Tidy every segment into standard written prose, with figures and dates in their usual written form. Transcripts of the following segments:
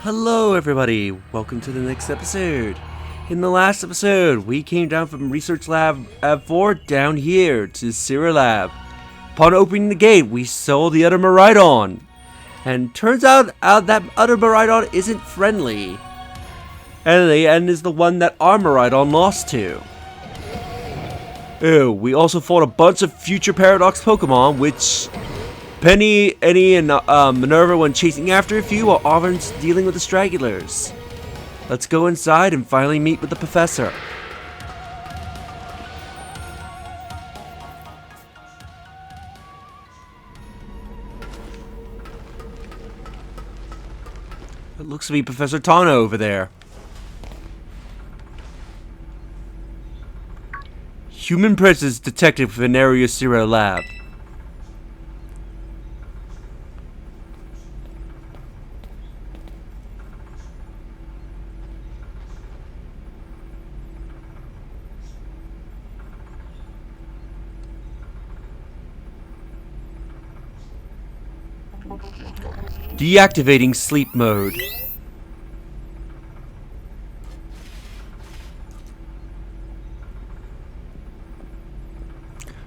Hello everybody, welcome to the next episode. In the last episode, we came down from Research Lab 4 down here to Sierra Lab. Upon opening the gate, we saw the other Maridon. And turns out that other Maridon isn't friendly. And is the one that our Maridon lost to. Oh, we also fought a bunch of future Paradox Pokemon, which Penny, Eddie, and Minerva went chasing after a few while Auburn's dealing with the stragglers. Let's go inside and finally meet with the professor. It looks to be Professor Tano over there. Human presence detected within Area 0 lab. Deactivating sleep mode.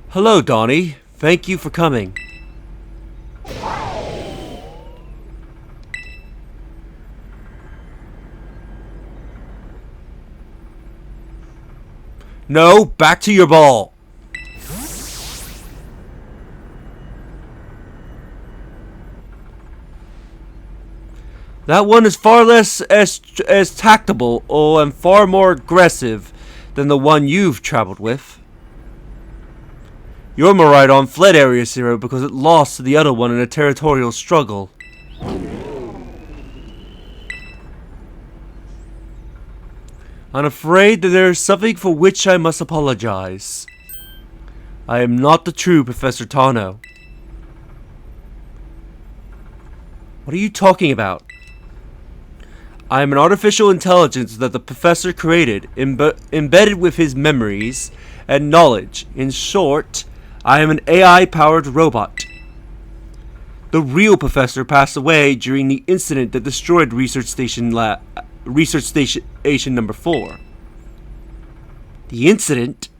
Hello, Donnie. Thank you for coming. No, back to your ball. That one is far less as tactable and far more aggressive than the one you've traveled with. Your Maridon fled Area 0 because it lost to the other one in a territorial struggle. I'm afraid that there is something for which I must apologize. I am not the true Professor Tano. What are you talking about? I am an artificial intelligence that the professor created, embedded with his memories and knowledge. In short, I am an AI-powered robot. The real professor passed away during the incident that destroyed Research Station number 4. The incident?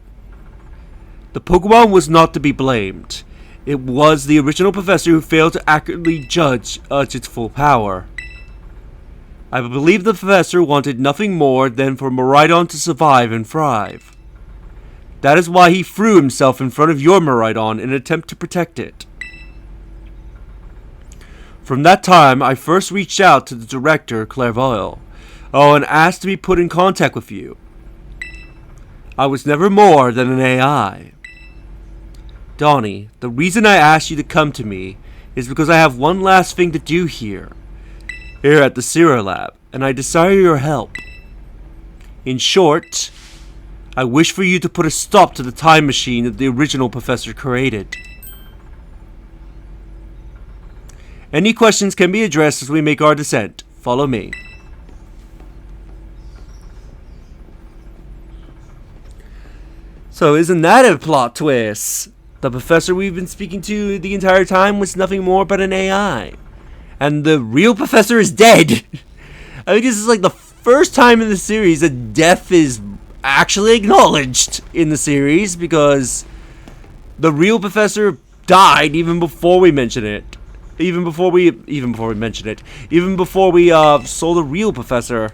The Pokemon was not to be blamed. It was the original professor who failed to accurately judge its full power. I believe the professor wanted nothing more than for Maridon to survive and thrive. That is why he threw himself in front of your Maridon in an attempt to protect it. From that time, I first reached out to the director, Clairvoyant, and asked to be put in contact with you. I was never more than an AI. Donnie, the reason I asked you to come to me is because I have one last thing to do here at the Sierra Lab, and I desire your help. In short, I wish for you to put a stop to the time machine that the original professor created. Any questions can be addressed as we make our descent. Follow me. So isn't that a plot twist? The professor we've been speaking to the entire time was nothing more but an AI. And the real professor is dead. I think this is like the first time in the series that death is actually acknowledged in the series, because the real professor died even before we mention it. Even before we saw the real professor.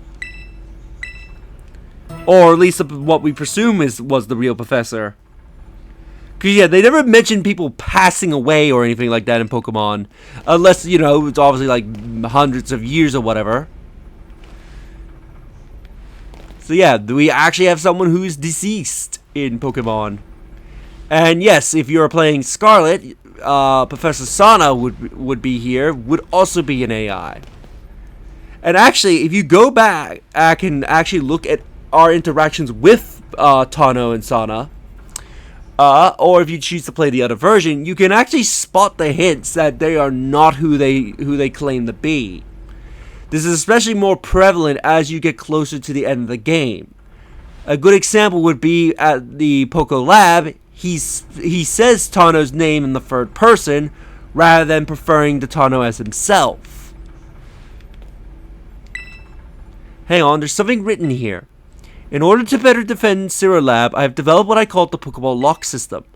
Or at least what we presume was the real professor. Because, yeah, they never mention people passing away or anything like that in Pokemon. Unless, you know, it's obviously like hundreds of years or whatever. So, yeah, we actually have someone who's deceased in Pokemon. And, yes, if you're playing Scarlet, Professor Sana would be here, would also be an AI. And actually, if you go back, I can actually look at our interactions with Tano and Sana. Or if you choose to play the other version, you can actually spot the hints that they are not who they claim to be. This is especially more prevalent as you get closer to the end of the game. A good example would be at the Poké Lab. He says Tano's name in the third person rather than preferring to Tano as himself. Hang on, there's something written here. In order to better defend Zero Lab, I have developed what I call the Pokeball lock system.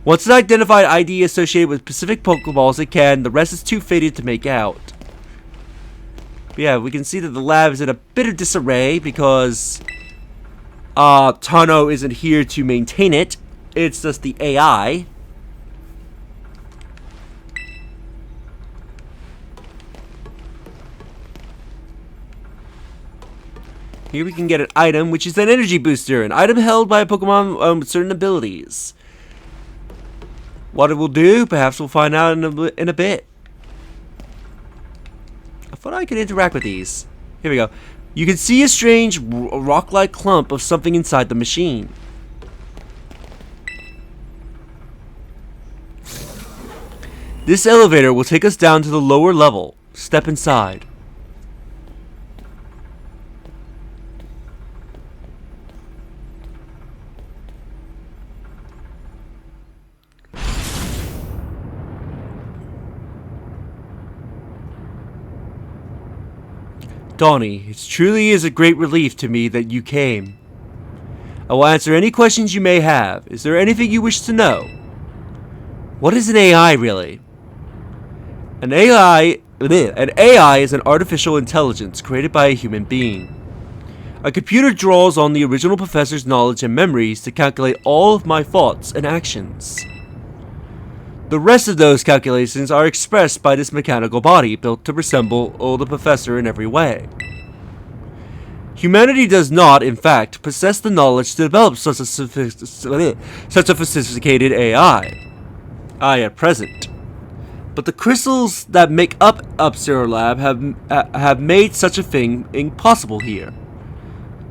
Once an identified ID associated with specific Pokeballs, it can. The rest is too faded to make out. But yeah, we can see that the lab is in a bit of disarray because Tano isn't here to maintain it. It's just the AI. Here we can get an item, which is an energy booster. An item held by a Pokemon with certain abilities. What it will do, perhaps we'll find out in a bit. I thought I could interact with these. Here we go. You can see a strange rock-like clump of something inside the machine. This elevator will take us down to the lower level. Step inside. Donnie, it truly is a great relief to me that you came. I will answer any questions you may have. Is there anything you wish to know? What is an AI really? An AI is an artificial intelligence created by a human being. A computer draws on the original professor's knowledge and memories to calculate all of my thoughts and actions. The rest of those calculations are expressed by this mechanical body built to resemble the professor in every way. Humanity does not, in fact, possess the knowledge to develop such a sophisticated AI at present. But the crystals that make up Zero Lab have made such a thing impossible here.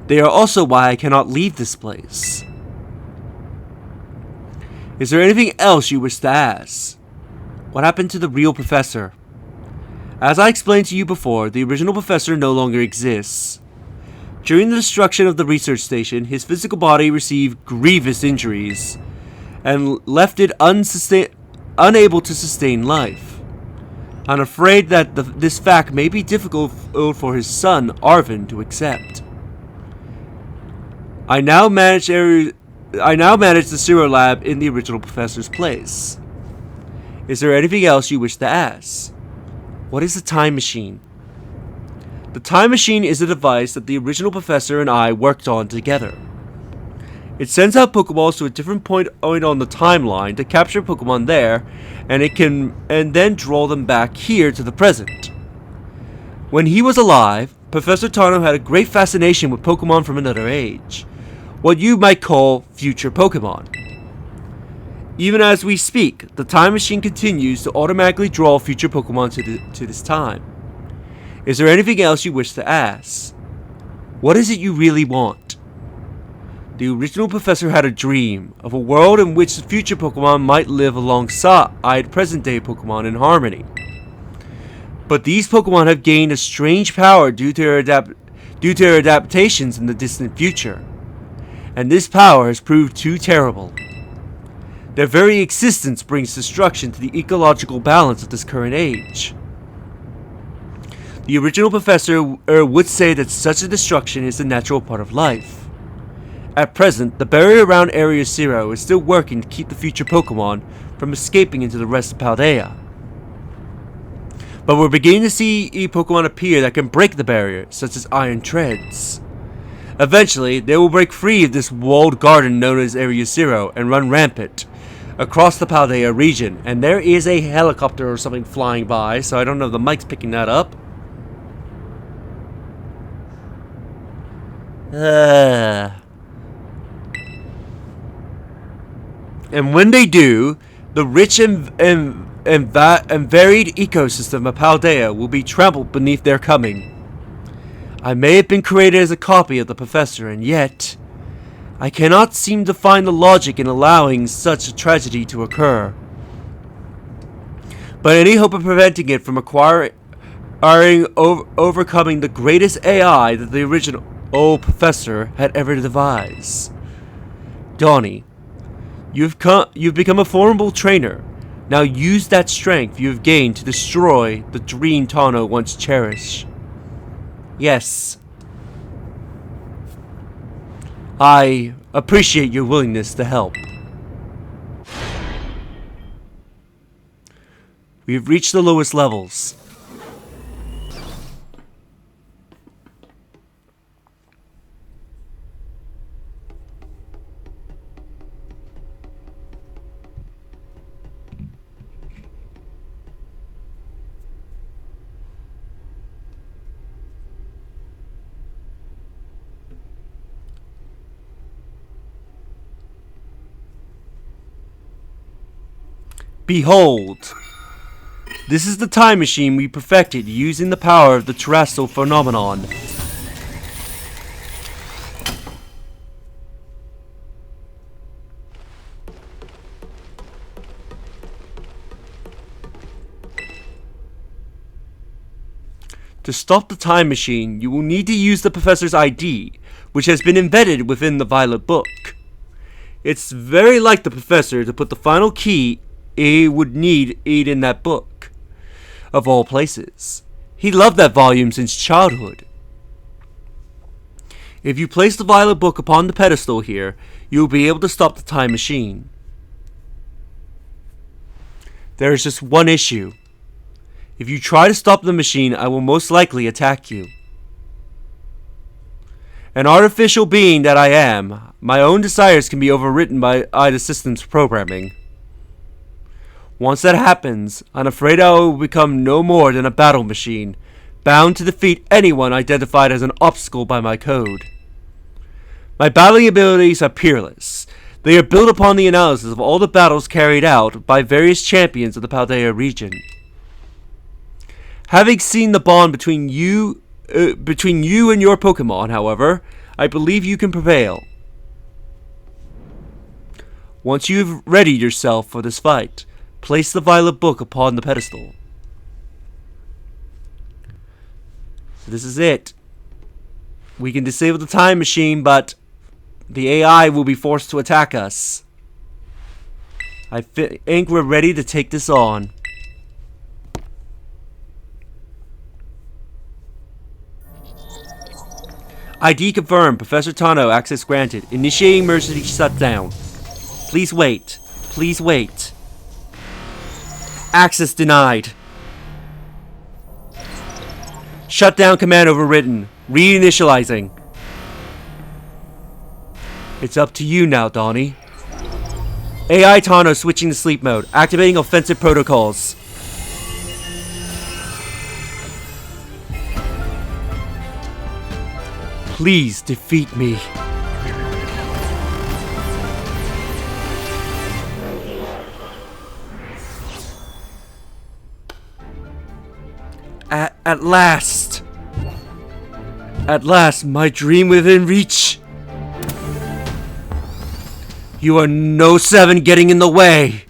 They are also why I cannot leave this place. Is there anything else you wish to ask? What happened to the real professor? As I explained to you before, the original professor no longer exists. During the destruction of the research station, his physical body received grievous injuries and left it unable to sustain life. I'm afraid that this fact may be difficult for his son, Arvin, to accept. I now manage the Zero Lab in the original professor's place. Is there anything else you wish to ask? What is a time machine? The time machine is a device that the original professor and I worked on together. It sends out Pokeballs to a different point on the timeline to capture Pokemon there, and then draw them back here to the present. When he was alive, Professor Tano had a great fascination with Pokemon from another age. What you might call future Pokemon. Even as we speak, the time machine continues to automatically draw future Pokemon to this time. Is there anything else you wish to ask? What is it you really want? The original professor had a dream of a world in which the future Pokemon might live alongside present-day Pokemon in harmony. But these Pokemon have gained a strange power due to their adaptations in the distant future. And this power has proved too terrible. Their very existence brings destruction to the ecological balance of this current age. The original professor would say that such a destruction is a natural part of life. At present, the barrier around Area 0 is still working to keep the future Pokemon from escaping into the rest of Paldea. But we're beginning to see Pokemon appear that can break the barrier, such as Iron Treads. Eventually, they will break free of this walled garden known as Area 0 and run rampant across the Paldea region. And there is a helicopter or something flying by, so I don't know if the mic's picking that up. And when they do, the rich and varied ecosystem of Paldea will be trampled beneath their coming. I may have been created as a copy of the professor, and yet I cannot seem to find the logic in allowing such a tragedy to occur. But any hope of preventing it from overcoming the greatest AI that the original professor had ever devised. Donnie, you've become a formidable trainer. Now use that strength you have gained to destroy the dream Tano once cherished. Yes. I appreciate your willingness to help. We have reached the lowest levels. Behold! This is the time machine we perfected using the power of the terrestrial phenomenon. To stop the time machine, you will need to use the Professor's ID, which has been embedded within the Violet Book. It's very like the Professor to put the final key he would need in that book. Of all places. He loved that volume since childhood. If you place the Violet Book upon the pedestal here, you will be able to stop the time machine. There is just one issue. If you try to stop the machine, I will most likely attack you. An artificial being that I am, my own desires can be overwritten by the system's programming. Once that happens, I'm afraid I will become no more than a battle machine, bound to defeat anyone identified as an obstacle by my code. My battling abilities are peerless. They are built upon the analysis of all the battles carried out by various champions of the Paldea region. Having seen the bond between you and your Pokémon, however, I believe you can prevail. Once you have readied yourself for this fight, place the Violet Book upon the pedestal. So this is it. We can disable the time machine, but the AI will be forced to attack us. I think we're ready to take this on. ID confirmed. Professor Tano, access granted. Initiating emergency shutdown. Please wait. Please wait. Access denied. Shutdown command overwritten. Reinitializing. It's up to you now, Donnie. AI Tano switching to sleep mode. Activating offensive protocols. Please defeat me. At last! At last, my dream within reach! You are no 7 getting in the way!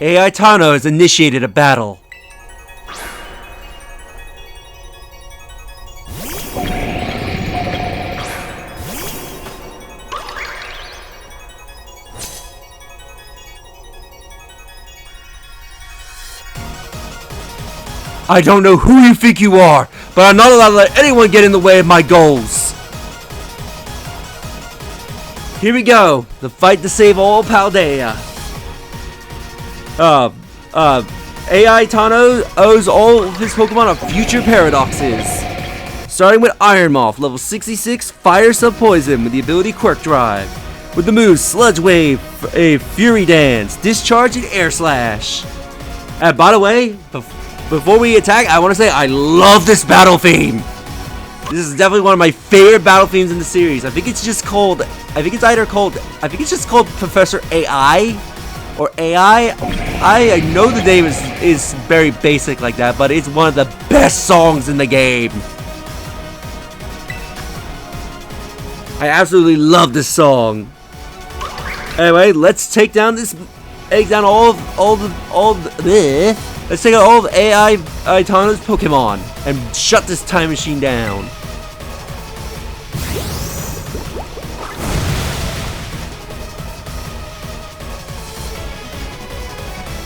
AI Tano has initiated a battle. I don't know who you think you are, but I'm not allowed to let anyone get in the way of my goals. Here we go, the fight to save all Paldea. AI Tano owes all of his Pokemon a future paradoxes. Starting with Iron Moth, level 66, Fire Sub-Poison with the ability Quirk Drive. With the moves Sludge Wave, a Fury Dance, Discharge, and Air Slash. And by the way, before we attack, I want to say I love this battle theme. This is definitely one of my favorite battle themes in the series. I think it's just called, I think it's just called Professor AI or AI. I know the name is very basic like that, but it's one of the best songs in the game. I absolutely love this song. Anyway, let's take down let's take out all of AI Tano's Pokemon and shut this time machine down.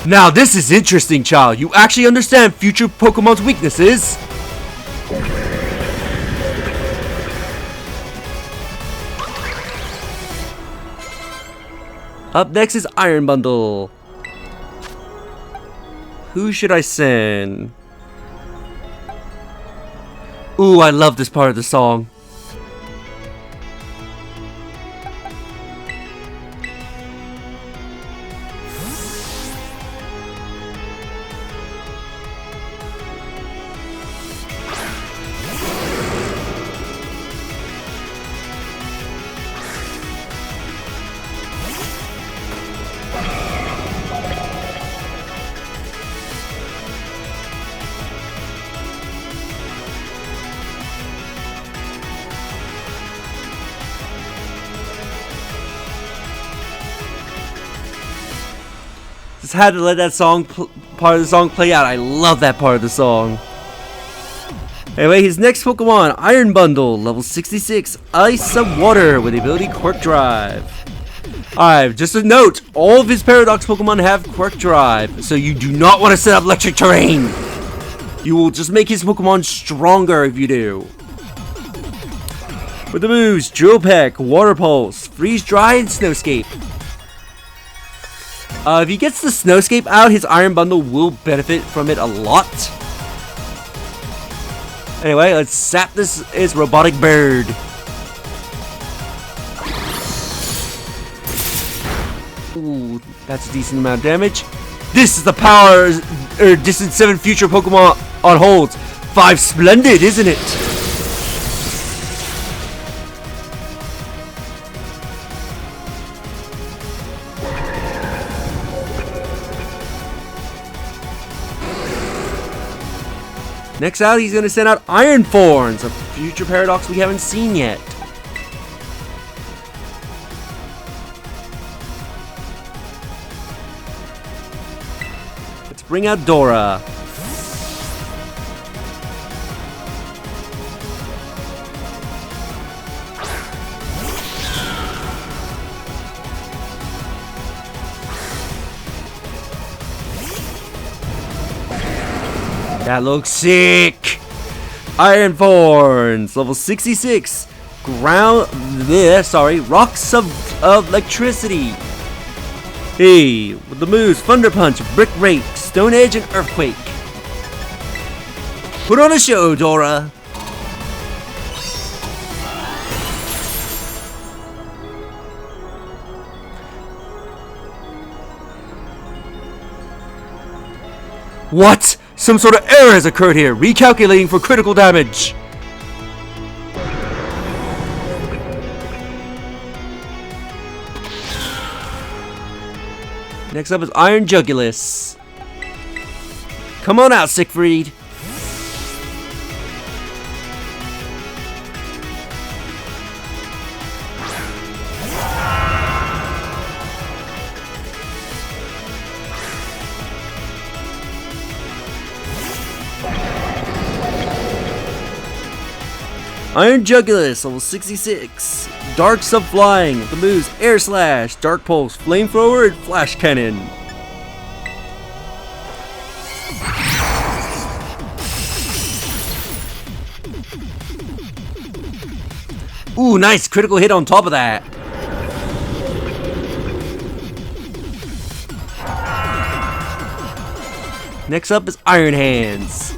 Now this is interesting, child. You actually understand future Pokemon's weaknesses. Up next is Iron Bundle. Who should I send? Ooh, I love this part of the song. Just had to let that song part of the song play out. I love that part of the song. Anyway, his next Pokemon, Iron Bundle, level 66, Ice and Water with the ability Quirk Drive. Alright, just a note, all of his Paradox Pokemon have Quirk Drive, so you do not want to set up Electric Terrain. You will just make his Pokemon stronger if you do. With the moves, Drill Peck, Water Pulse, Freeze Dry, and Snowscape. If he gets the Snowscape out, his Iron Bundle will benefit from it a lot. Anyway, let's sap this Robotic Bird. Ooh, that's a decent amount of damage. This is the power, Distant 7 future Pokemon on holds. 5 Splendid, isn't it? Next out, he's going to send out Iron Thorns, a future Paradox we haven't seen yet. Let's bring out Dora. That looks sick! Iron Thorns, level 66. Rocks of Electricity. Hey, with the moves, Thunder Punch, Brick Rake, Stone Edge, and Earthquake. Put on a show, Dora! What? Some sort of error has occurred here. Recalculating for critical damage. Next up is Iron Jugulis. Come on out, Siegfried. Iron Jugulis, level 66. Dark Sub-Flying with the moves Air Slash, Dark Pulse, Flamethrower, and Flash Cannon. Ooh, nice critical hit on top of that. Next up is Iron Hands.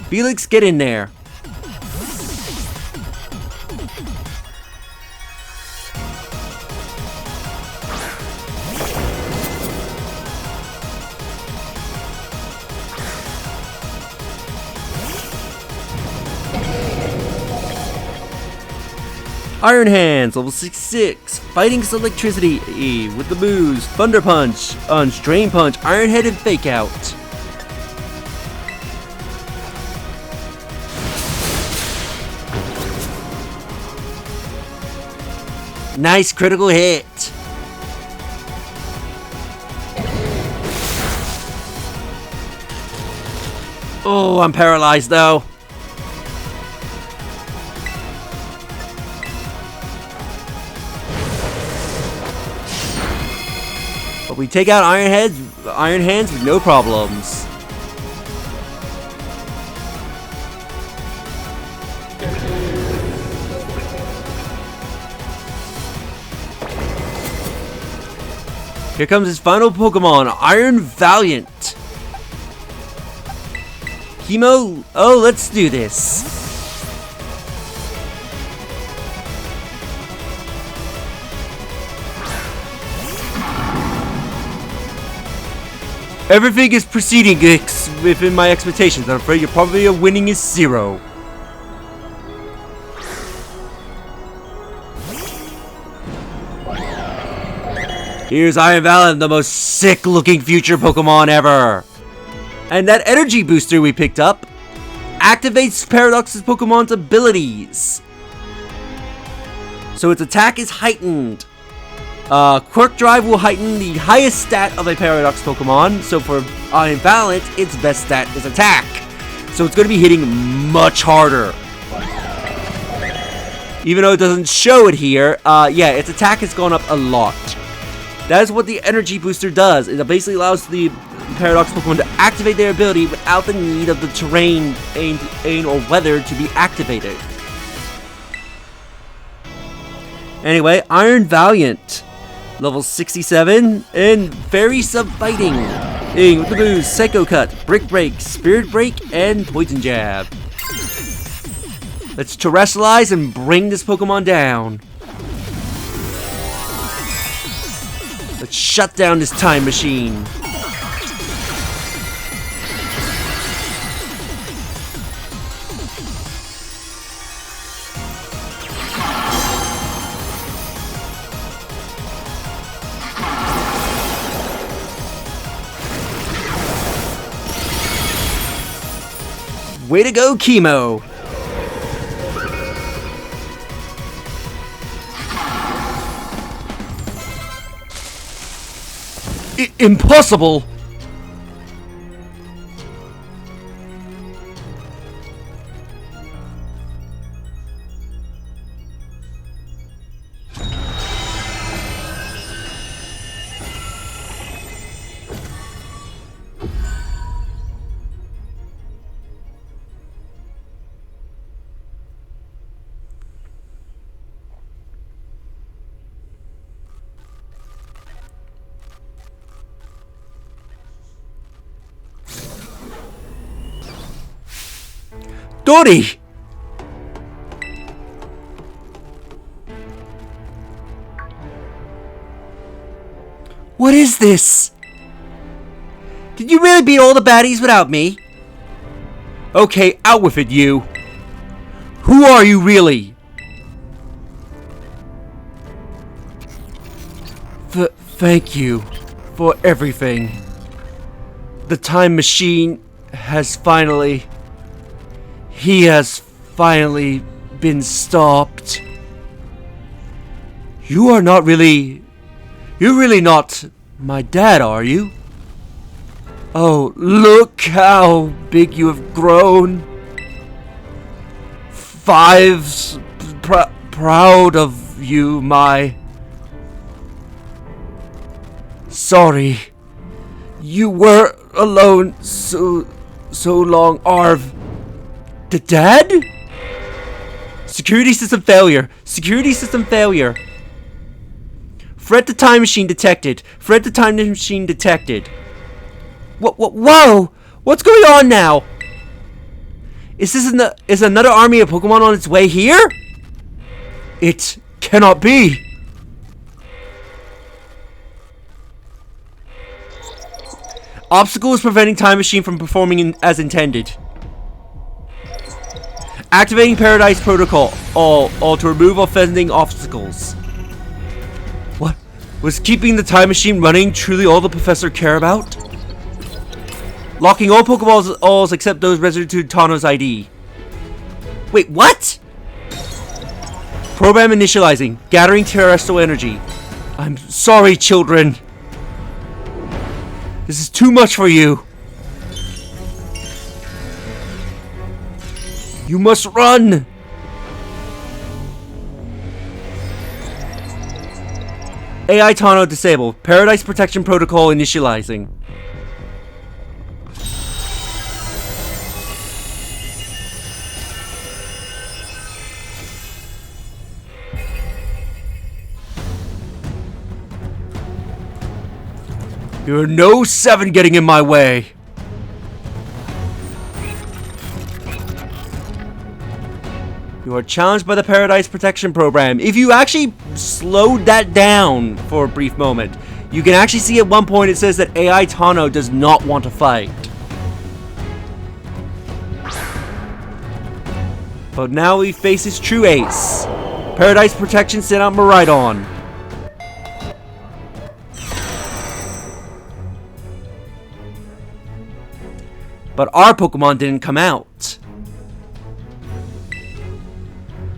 Felix, get in there. Iron Hands, level 66, Fighting Electricity with the moves Thunder Punch, Drain Punch, Iron Head, and Fake Out. Nice critical hit. Oh, I'm paralyzed though. But we take out Iron Hands with no problems. Here comes his final Pokemon, Iron Valiant. Chemo, oh, let's do this. Everything is proceeding within my expectations. I'm afraid your probability of winning is 0. Here's Iron Valiant, the most sick-looking future Pokemon ever. And that energy booster we picked up activates Paradox's Pokemon's abilities. So its attack is heightened. Quirk Drive will heighten the highest stat of a Paradox Pokemon. So for Iron Valiant, its best stat is attack. So it's going to be hitting much harder. Even though it doesn't show it here, yeah, its attack has gone up a lot. That is what the energy booster does. It basically allows the Paradox Pokemon to activate their ability without the need of the terrain or weather to be activated. Anyway, Iron Valiant, level 67, and Fairy Sub-Fighting. With the moves Psycho Cut, Brick Break, Spirit Break, and Poison Jab. Let's terrestrialize and bring this Pokemon down. Let's shut down this time machine. Way to go, Chemo! Impossible! Dory! What is this? Did you really beat all the baddies without me? Okay, out with it, you. Who are you really? Thank you for everything. The time machine has finally... He has finally been stopped. You're really not my dad, are you? Oh, look how big you have grown. Five's proud of you, my... Sorry. You were alone so long, Arv. The dad? Security system failure. Security system failure. Fred the time machine detected. Fred the time machine detected. Whoa! What's going on now? Is another army of Pokemon on its way here? It cannot be. Obstacle is preventing time machine from performing as intended. Activating Paradise Protocol, all to remove offending obstacles. What? Was keeping the time machine running truly all the professor care about? Locking all Pokeballs except those registered to Tano's ID. Wait, what? Program initializing. Gathering terrestrial energy. I'm sorry, children. This is too much for you. You must run! AI Tano disabled. Paradise Protection Protocol initializing. There are no 7 getting in my way. You are challenged by the Paradise Protection Program. If you actually slowed that down for a brief moment, you can actually see at one point it says that AI Tano does not want to fight. But now he faces true ace. Paradise Protection sent out Miraidon. But our Pokemon didn't come out.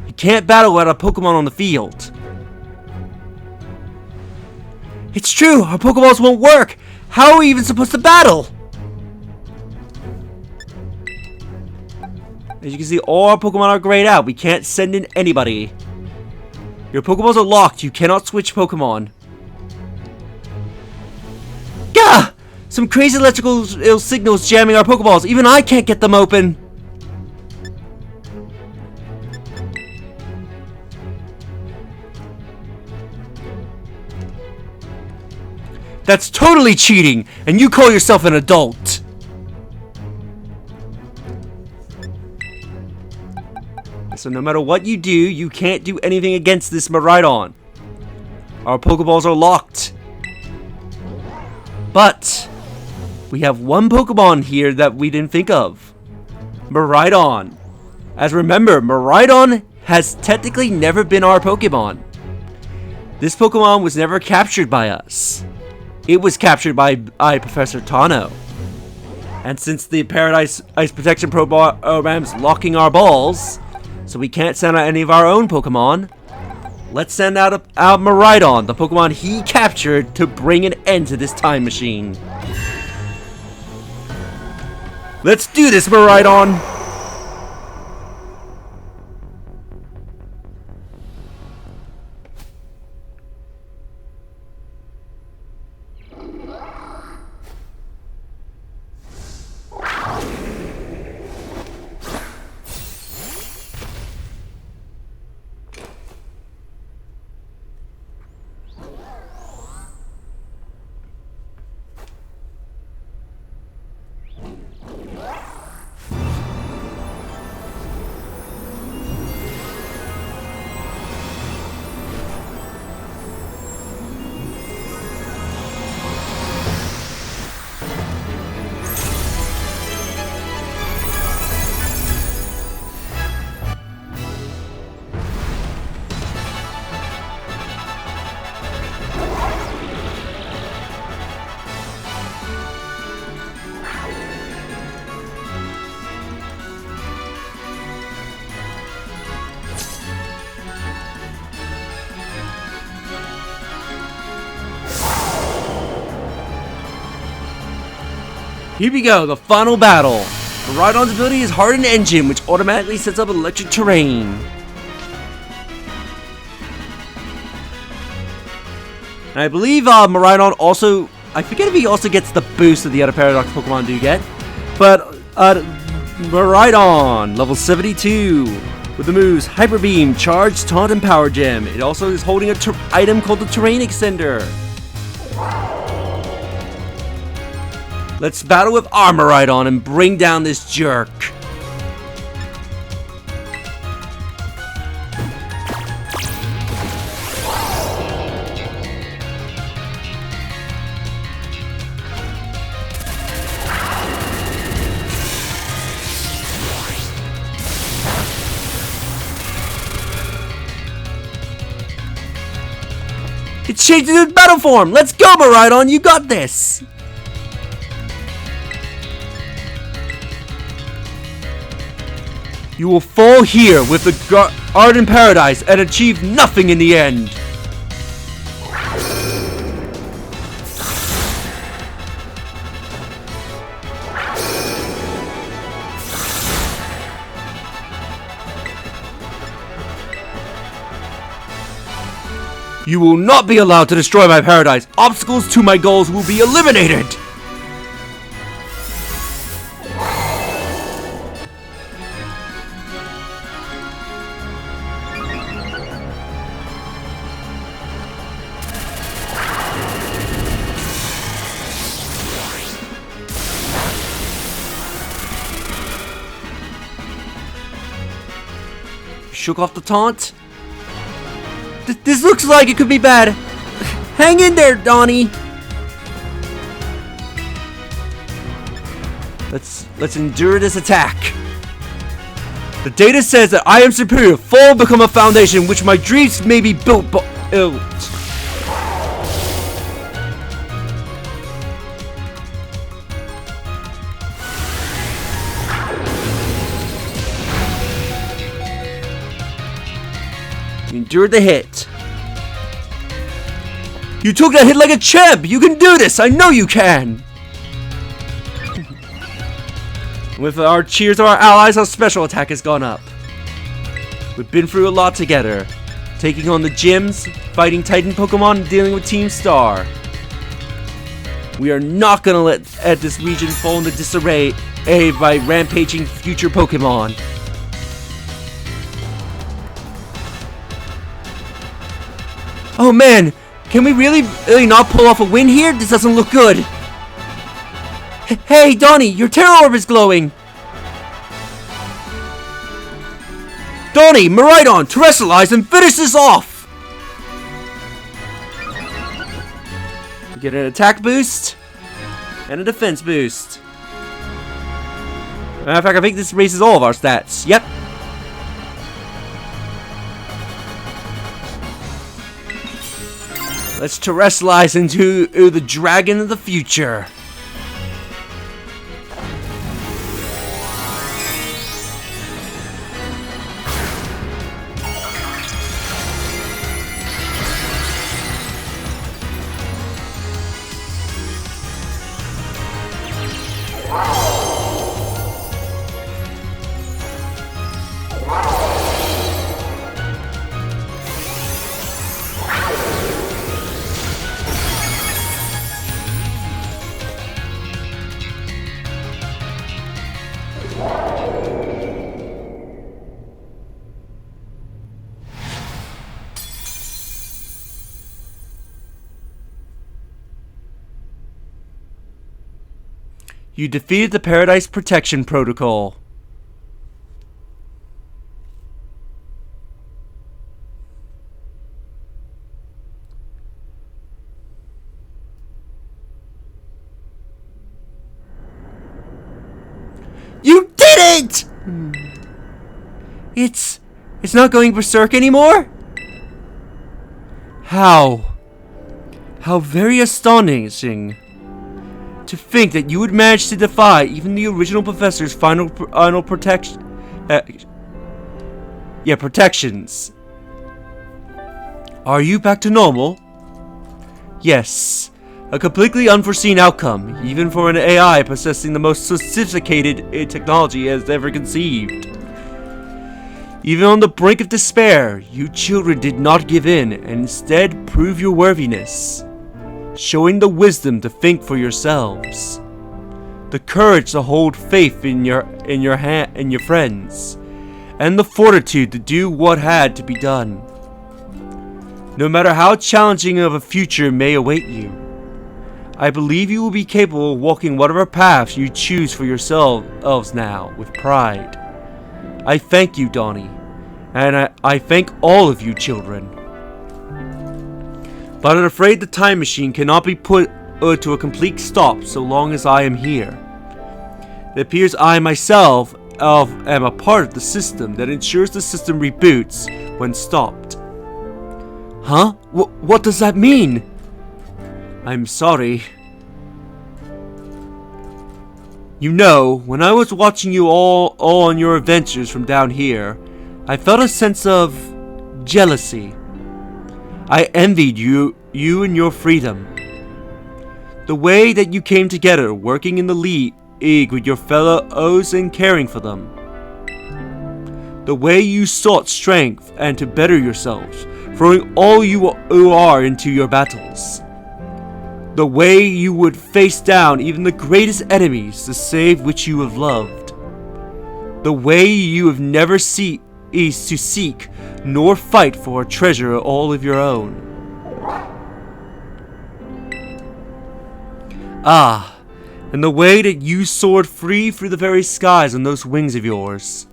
You can't battle without a Pokemon on the field. It's true, our Pokeballs won't work. How are we even supposed to battle? As you can see, all our Pokemon are grayed out. We can't send in anybody. Your Pokeballs are locked. You cannot switch Pokemon. Gah! Some crazy electrical signals jamming our Pokeballs. Even I can't get them open. That's totally cheating, and you call yourself an adult. So no matter what you do, you can't do anything against this Miraidon. Our Pokeballs are locked. But we have one Pokemon here that we didn't think of. Miraidon. As remember, Miraidon has technically never been our Pokemon. This Pokemon was never captured by us. It was captured by Professor Tano. And since the Paradise Ice Protection Program's locking our balls, so we can't send out any of our own Pokemon, let's send out Miraidon, the Pokemon he captured, to bring an end to this time machine. Let's do this, Miraidon! Here we go, the final battle. Miraidon's ability is Hardened Engine, which automatically sets up electric terrain. And I believe Miraidon also, I forget if he also gets the boost that the other Paradox Pokemon do get. But Miraidon, level 72, with the moves Hyper Beam, Charge, Taunt, and Power Gem. It also is holding an item called the Terrain Extender. Let's battle with our Miraidon and bring down this jerk. It's changed into battle form! Let's go, Miraidon! You got this! You will fall here with the Ardent Paradise and achieve nothing in the end. You will not be allowed to destroy my paradise. Obstacles to my goals will be eliminated. Shook off the taunt. This looks like it could be bad. Hang in there, Donnie. Let's endure this attack. The data says that I am superior. Fall become a foundation which my dreams may be built. Endure the hit. You took that hit like a champ! You can do this! I know you can! With our cheers of our allies, our special attack has gone up. We've been through a lot together. Taking on the gyms, fighting Titan Pokemon, and dealing with Team Star. We are not gonna let this region fall into disarray by rampaging future Pokemon. Oh man, can we really not pull off a win here? This doesn't look good. Hey, Donnie, your Terror Orb is glowing. Donnie, Miraidon, terrestrialize and finish this off. We get an attack boost and a defense boost. Matter of fact, I think this raises all of our stats. Yep. Let's terrestrialize into the dragon of the future. You defeated the Paradise Protection Protocol. You did it! It's not going berserk anymore? How very astonishing. To think that you would manage to defy even the original professor's final protections. Are you back to normal? Yes. A completely unforeseen outcome, even for an AI possessing the most sophisticated technology has ever conceived. Even on the brink of despair, you children did not give in and instead prove your worthiness. Showing the wisdom to think for yourselves, the courage to hold faith in your friends, and the fortitude to do what had to be done. No matter how challenging of a future may await you, I believe you will be capable of walking whatever path you choose for yourselves now with pride. I thank you, Donnie, and I thank all of you children. But I'm afraid the time machine cannot be put to a complete stop so long as I am here. It appears I myself am a part of the system that ensures the system reboots when stopped. Huh? What does that mean? I'm sorry. You know, when I was watching you all on your adventures from down here, I felt a sense of jealousy. I envied you and your freedom. The way that you came together, working in the league with your fellows and caring for them. The way you sought strength and to better yourselves, throwing all you are into your battles. The way you would face down even the greatest enemies to save which you have loved. The way you have never ceased to seek nor fight for a treasure all of your own. Ah, and the way that you soared free through the very skies on those wings of yours.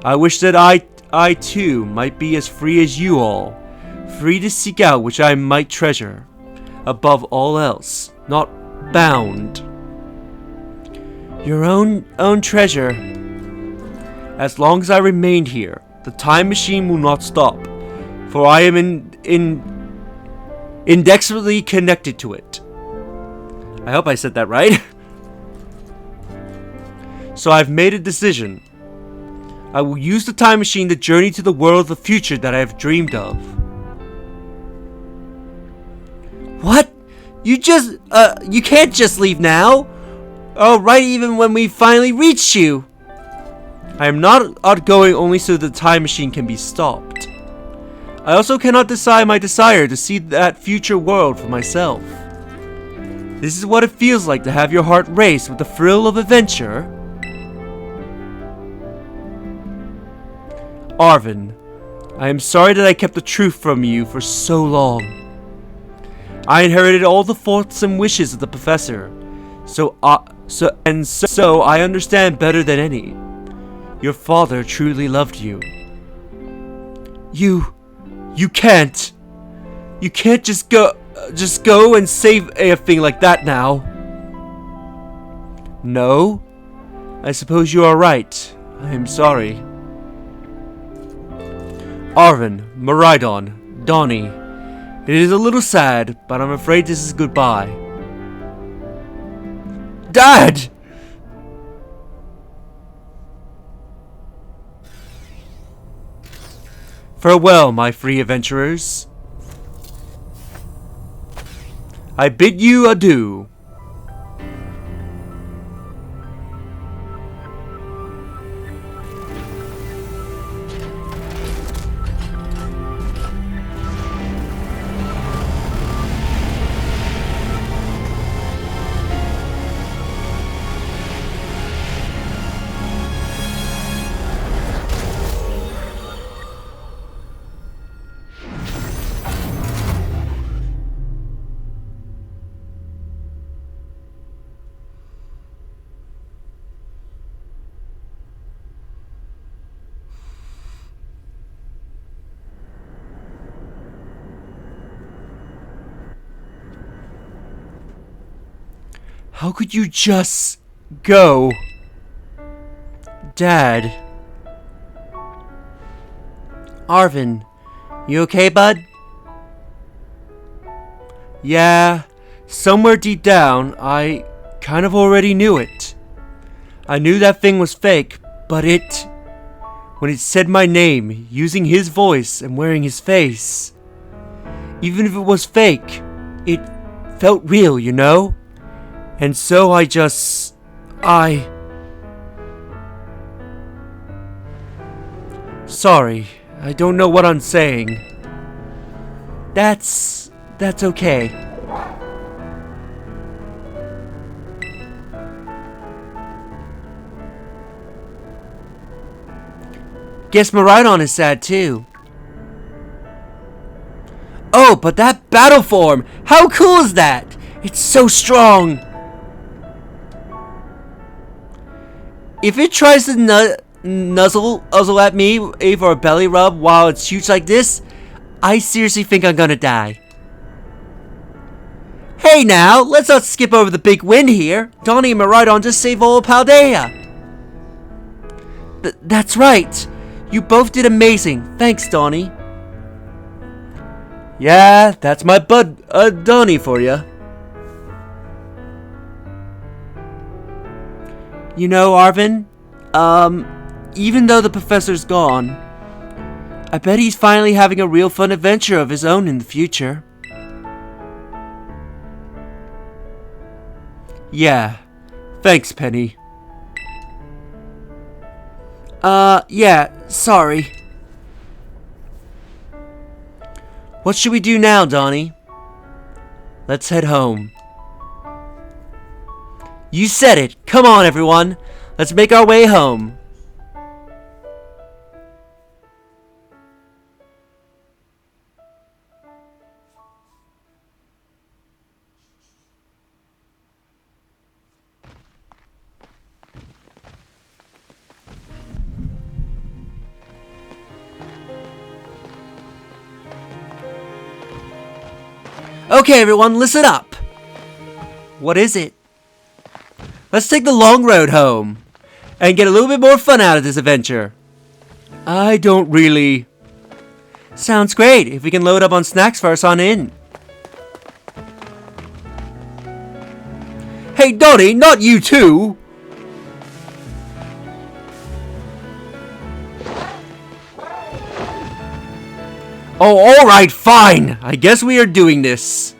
I wish that I too might be as free as you all, free to seek out which I might treasure, above all else, not bound. Your own treasure. As long as I remain here, the time machine will not stop, for I am indexably connected to it. I hope I said that right. So I've made a decision. I will use the time machine to journey to the world of the future that I have dreamed of. What? You can't just leave now. Oh, right, even when we finally reach you. I am not outgoing only so the time machine can be stopped. I also cannot decide my desire to see that future world for myself. This is what it feels like to have your heart race with the thrill of adventure. Arvin, I am sorry that I kept the truth from you for so long. I inherited all the thoughts and wishes of the professor, so I understand better than any. Your father truly loved you. You can't just go and save a thing like that now. No? I suppose you are right. I am sorry. Arvin, Maridon, Donnie. It is a little sad, but I'm afraid this is goodbye. Dad! Farewell, my free adventurers. I bid you adieu. How could you just go? Dad. Arvin, you okay, bud? Yeah, somewhere deep down, I kind of already knew it. I knew that thing was fake, but when it said my name, using his voice and wearing his face, even if it was fake, it felt real, you know? And so Sorry, I don't know what I'm saying. That's okay. Guess Maridon is sad too. Oh, but that battle form! How cool is that? It's so strong! If it tries to nuzzle at me for a belly rub while it's huge like this, I seriously think I'm gonna die. Hey now, let's not skip over the big win here. Donnie and Maridon just saved all of Paldea. That's right. You both did amazing. Thanks, Donnie. Yeah, that's my bud, Donnie for you. You know, Arvin, even though the professor's gone, I bet he's finally having a real fun adventure of his own in the future. Yeah, thanks, Penny. Yeah, sorry. What should we do now, Donnie? Let's head home. You said it. Come on, everyone. Let's make our way home. Okay, everyone, listen up. What is it? Let's take the long road home and get a little bit more fun out of this adventure. I don't really... Sounds great if we can load up on snacks first on in. Hey, Donnie, not you too! Oh, alright, fine! I guess we are doing this.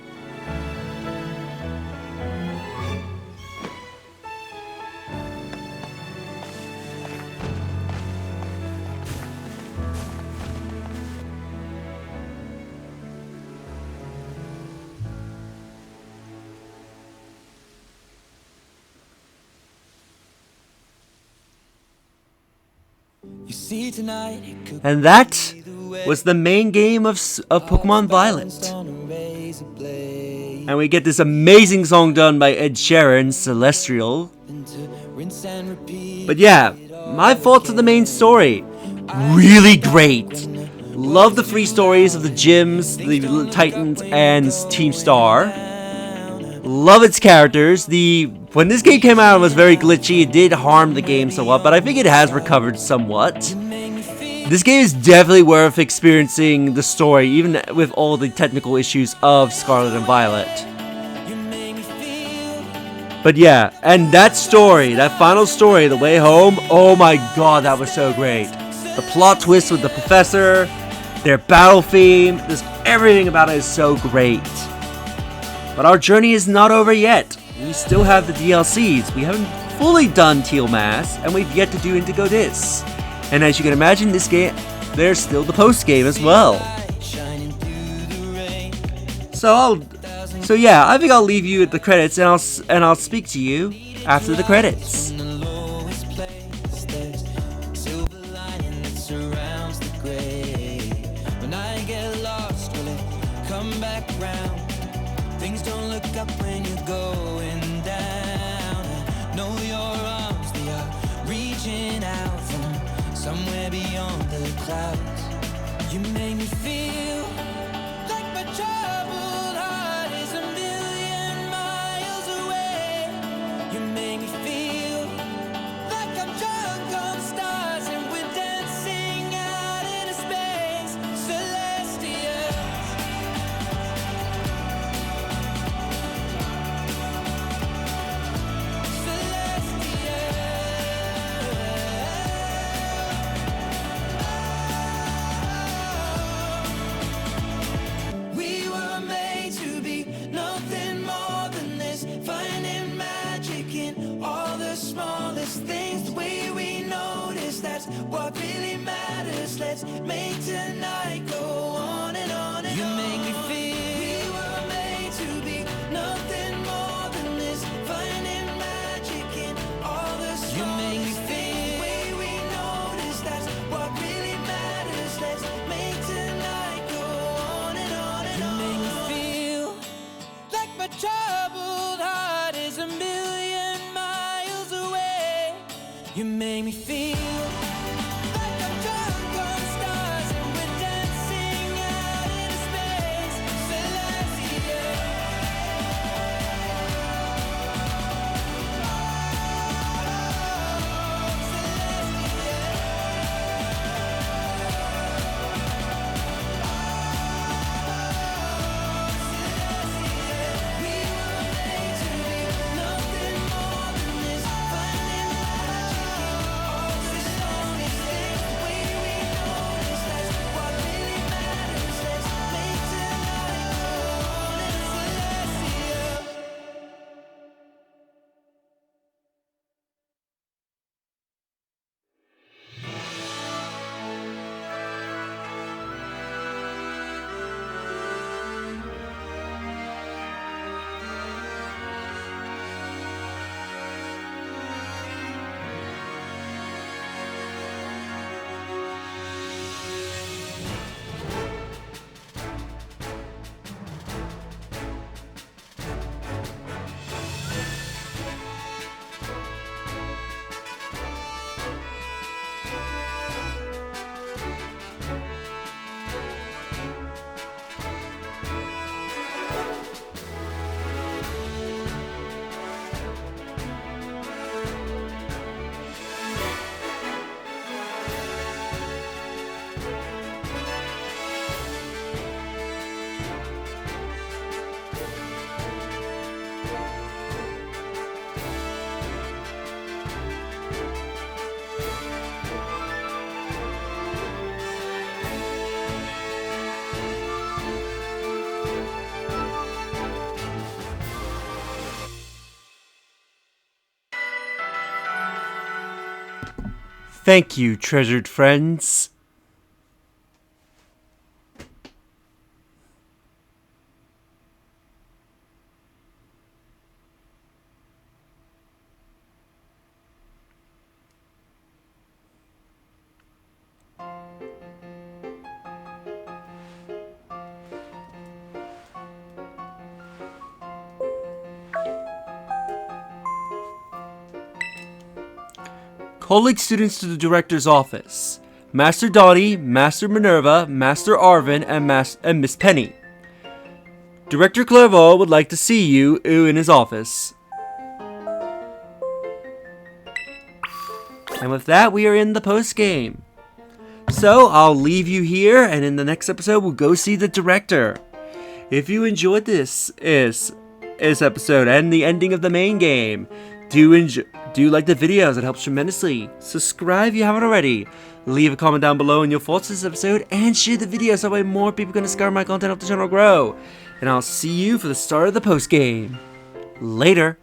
And that was the main game of Pokemon Violet. And we get this amazing song done by Ed Sheeran, Celestial. But yeah, my thoughts on the main story. Really great. Love the three stories of the gyms, the Titans, and Team Star. Love its characters. When this game came out, it was very glitchy. It did harm the game somewhat, but I think it has recovered somewhat. This game is definitely worth experiencing the story, even with all the technical issues of Scarlet and Violet. But yeah, and that story, that final story, The Way Home, oh my god, that was so great. The plot twist with the professor, their battle theme, just everything about it is so great. But our journey is not over yet. We still have the DLCs. We haven't fully done Teal Mass, and we've yet to do Indigo Dis. And as you can imagine, this game, there's still the post game as well. So yeah, I think I'll leave you at the credits, and I'll speak to you after the credits. Things don't look up when you're going down. I know your arms, they are reaching out from somewhere beyond the clouds. You make me feel like my troubled heart is a million miles away. You make me feel like I'm drunk on stars and we're dancing out into space. Celestial. What really matters, let's make tonight go on and on and on. You make me feel we were made to be nothing more than this, finding magic in all the small. You make me feel the way we notice, that's what really matters, let's make tonight go on and on and on. You make me feel like my troubled heart is a million miles away. You make me feel Thank you, treasured friends. Calling students to the director's office. Master Donnie, Master Minerva, Master Arvin, and Miss Penny. Director Clervaux would like to see you in his office. And with that, we are in the post-game. So, I'll leave you here, and in the next episode, we'll go see the director. If you enjoyed this episode and the ending of the main game, do like the videos, it helps tremendously. Subscribe if you haven't already. Leave a comment down below on your thoughts on this episode, and share the video so that way more people can discover my content, help the channel grow. And I'll see you for the start of the post game. Later.